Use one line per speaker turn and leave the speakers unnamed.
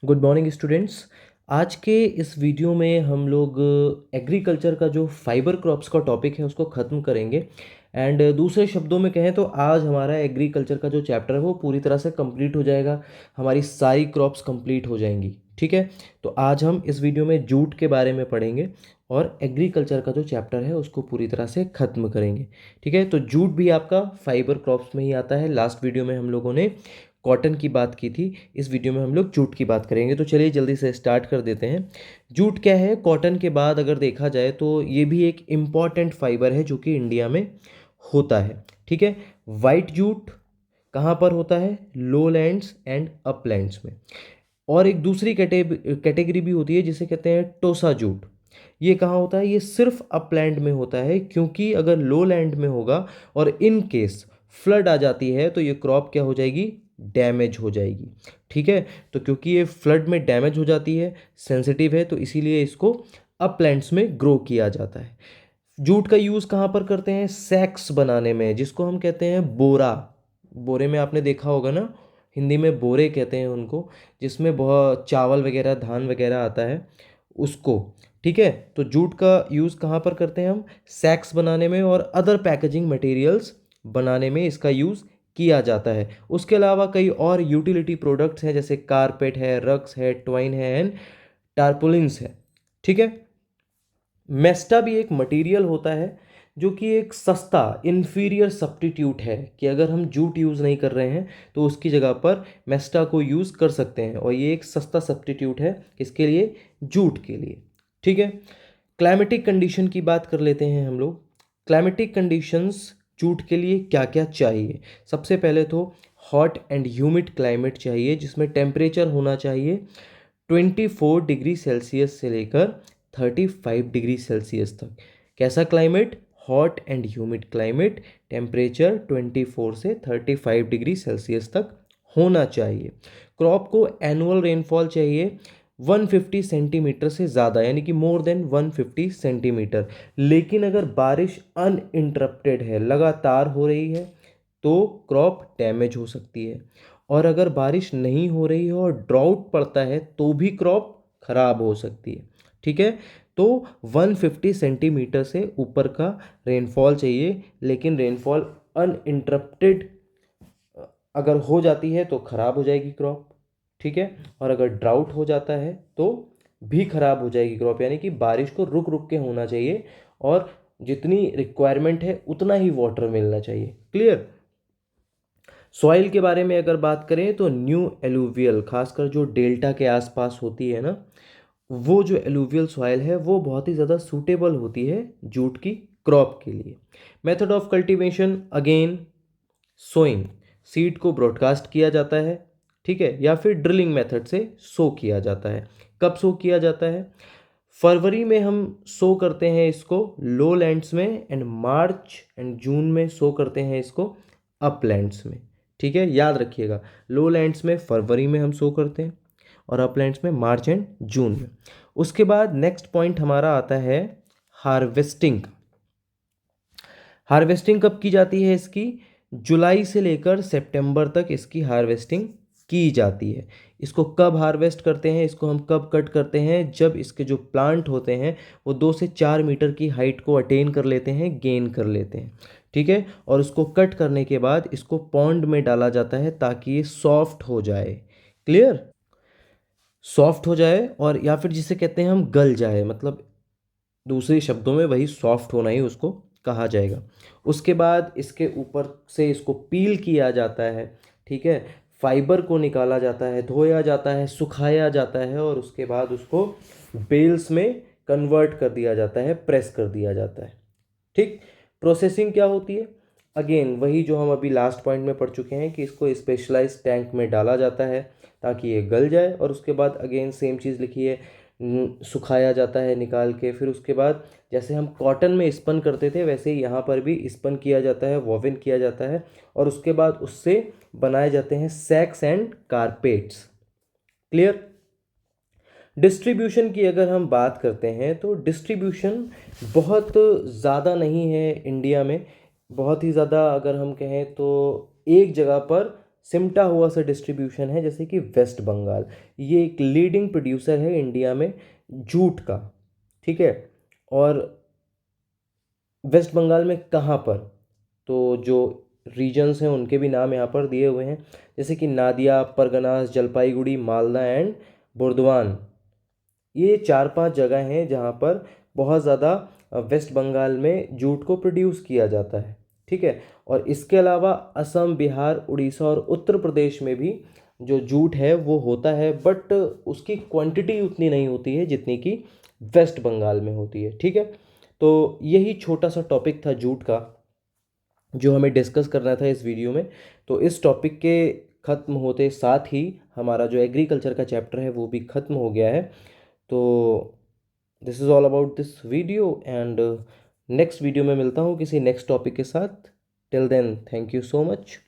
Good morning students. आज के इस वीडियो में हम लोग एग्रीकल्चर का जो फाइबर क्रॉप्स का टॉपिक है उसको ख़त्म करेंगे। एंड दूसरे शब्दों में कहें तो आज हमारा एग्रीकल्चर का जो चैप्टर है वो पूरी तरह से कंप्लीट हो जाएगा। हमारी सारी क्रॉप्स कंप्लीट हो जाएंगी। ठीक है, तो आज हम इस वीडियो में जूट के बारे में पढ़ेंगे और एग्रीकल्चर का जो चैप्टर है उसको पूरी तरह से ख़त्म करेंगे। ठीक है, तो जूट भी आपका फाइबर क्रॉप्स में ही आता है। लास्ट वीडियो में हम लोगों ने कॉटन की बात की थी, इस वीडियो में हम लोग जूट की बात करेंगे। तो चलिए जल्दी से स्टार्ट कर देते हैं। जूट क्या है? कॉटन के बाद अगर देखा जाए तो ये भी एक इम्पॉर्टेंट फाइबर है जो कि इंडिया में होता है। ठीक है, वाइट जूट कहाँ पर होता है? लोलैंड्स एंड अपलैंड्स में। और एक दूसरी कैटेगरी भी होती है जिसे कहते हैं टोसा जूट। ये कहाँ होता है? ये सिर्फ अपलैंड में होता है, क्योंकि अगर लो लैंड में होगा और इन केस फ्लड आ जाती है तो ये क्रॉप क्या हो जाएगी? डैमेज हो जाएगी। ठीक है, तो क्योंकि ये फ्लड में डैमेज हो जाती है, सेंसिटिव है, तो इसीलिए इसको अपलैंड्स में ग्रो किया जाता है। जूट का यूज़ कहाँ पर करते हैं? सैक्स बनाने में, जिसको हम कहते हैं बोरा। बोरे में आपने देखा होगा ना, हिंदी में बोरे कहते हैं उनको, जिसमें बहुत चावल वगैरह धान वगैरह आता है उसको। ठीक है, तो जूट का यूज़ कहाँ पर करते हैं हम? सैक्स बनाने में और अदर पैकेजिंग मटेरियल्स बनाने में इसका यूज़ किया जाता है। उसके अलावा कई और यूटिलिटी प्रोडक्ट्स हैं, जैसे कारपेट है, रग्स है, ट्वाइन है एंड टारपोलिन्स है। ठीक है, मेस्टा भी एक मटेरियल होता है जो कि एक सस्ता इन्फीरियर सब्स्टिट्यूट है, कि अगर हम जूट यूज़ नहीं कर रहे हैं तो उसकी जगह पर मेस्टा को यूज़ कर सकते हैं, और ये एक सस्ता सब्स्टिट्यूट है किसके लिए? जूट के लिए। ठीक है, क्लाइमेटिक कंडीशन की बात कर लेते हैं हम लोग। क्लाइमेटिक कंडीशंस जूट के लिए क्या क्या चाहिए? सबसे पहले तो हॉट एंड ह्यूमिड क्लाइमेट चाहिए, जिसमें टेम्परेचर होना चाहिए 24 डिग्री सेल्सियस से लेकर 35 डिग्री सेल्सियस तक। कैसा climate? Hot and humid climate, temperature 24 से 35 डिग्री सेल्सियस तक होना चाहिए। क्रॉप को एनुअल रेनफॉल चाहिए 150 सेंटीमीटर से ज़्यादा, यानी कि मोर देन 150 सेंटीमीटर। लेकिन अगर बारिश अनइंटरप्टेड है, लगातार हो रही है, तो क्रॉप डैमेज हो सकती है। और अगर बारिश नहीं हो रही है और ड्राउट पड़ता है तो भी क्रॉप खराब हो सकती है। ठीक है, तो 150 सेंटीमीटर से ऊपर का रेनफॉल चाहिए, लेकिन रेनफॉल अनइंटरप्टेड अगर हो जाती है तो खराब हो जाएगी क्रॉप। ठीक है, और अगर ड्राउट हो जाता है तो भी खराब हो जाएगी क्रॉप, यानी कि बारिश को रुक रुक के होना चाहिए और जितनी रिक्वायरमेंट है उतना ही वाटर मिलना चाहिए। क्लियर? सॉइल के बारे में अगर बात करें तो न्यू एलुवियल, खासकर जो डेल्टा के आसपास होती है ना, वो जो एलुवियल सॉइल है वो बहुत ही ज़्यादा सूटेबल होती है जूट की क्रॉप के लिए। Method of cultivation, again sowing, seed को ब्रॉडकास्ट किया जाता है। ठीक है, या फिर ड्रिलिंग मेथड से सो किया जाता है। कब सो किया जाता है? फरवरी में हम सो करते हैं इसको लो लैंड्स में, एंड मार्च एंड जून में सो करते हैं इसको अपलैंड्स में। ठीक है, याद रखिएगा, लो लैंड्स में फरवरी में हम सो करते हैं और अपलैंड्स में मार्च एंड जून में। उसके बाद नेक्स्ट पॉइंट हमारा आता है हार्वेस्टिंग। हार्वेस्टिंग कब की जाती है इसकी? जुलाई से लेकर सितंबर तक इसकी हार्वेस्टिंग की जाती है। इसको कब हार्वेस्ट करते हैं, इसको हम कब कट करते हैं? जब इसके जो प्लांट होते हैं वो 2 से 4 मीटर की हाइट को अटेन कर लेते हैं, गेन कर लेते हैं। ठीक है, और उसको कट करने के बाद इसको पॉन्ड में डाला जाता है ताकि ये सॉफ्ट हो जाए। क्लियर? सॉफ्ट हो जाए, और या फिर जिसे कहते हैं हम गल जाए, मतलब दूसरे शब्दों में वही सॉफ्ट होना ही उसको कहा जाएगा। उसके बाद इसके ऊपर से इसको पील किया जाता है। ठीक है, फाइबर को निकाला जाता है, धोया जाता है, सुखाया जाता है, और उसके बाद उसको बेल्स में कन्वर्ट कर दिया जाता है, प्रेस कर दिया जाता है। ठीक, प्रोसेसिंग क्या होती है? अगेन वही जो हम अभी लास्ट पॉइंट में पढ़ चुके हैं कि इसको स्पेशलाइज्ड टैंक में डाला जाता है ताकि ये गल जाए, और उसके बाद अगेन सेम चीज़ लिखी है, सुखाया जाता है निकाल के। फिर उसके बाद जैसे हम कॉटन में स्पन करते थे वैसे ही यहाँ पर भी स्पन किया जाता है, वोवन किया जाता है, और उसके बाद उससे बनाए जाते हैं सैक्स एंड कारपेट्स। क्लियर? डिस्ट्रीब्यूशन की अगर हम बात करते हैं तो डिस्ट्रीब्यूशन बहुत ज़्यादा नहीं है इंडिया में। बहुत ही ज़्यादा अगर हम कहें तो एक जगह पर सिमटा हुआ सा डिस्ट्रीब्यूशन है, जैसे कि वेस्ट बंगाल, ये एक लीडिंग प्रोड्यूसर है इंडिया में जूट का, ठीक है। और वेस्ट बंगाल में कहाँ पर, तो जो रीजन्स हैं उनके भी नाम यहाँ पर दिए हुए हैं, जैसे कि नादिया, परगनास, जलपाईगुड़ी, मालदा एंड बुर्दवान। ये 4-5 जगह हैं जहाँ पर बहुत ज़्यादा वेस्ट बंगाल में जूट को प्रोड्यूस किया जाता है, ठीक है। और इसके अलावा असम, बिहार, उड़ीसा और उत्तर प्रदेश में भी जो जूट है वो होता है, बट उसकी क्वांटिटी उतनी नहीं होती है जितनी कि वेस्ट बंगाल में होती है, ठीक है। तो यही छोटा सा टॉपिक था जूट का जो हमें डिस्कस करना था इस वीडियो में। तो इस टॉपिक के ख़त्म होते साथ ही हमारा जो एग्रीकल्चर का चैप्टर है वो भी ख़त्म हो गया है। तो this is all about this video, and next video में मिलता हूँ किसी नेक्स्ट टॉपिक के साथ। Till then, thank you so much.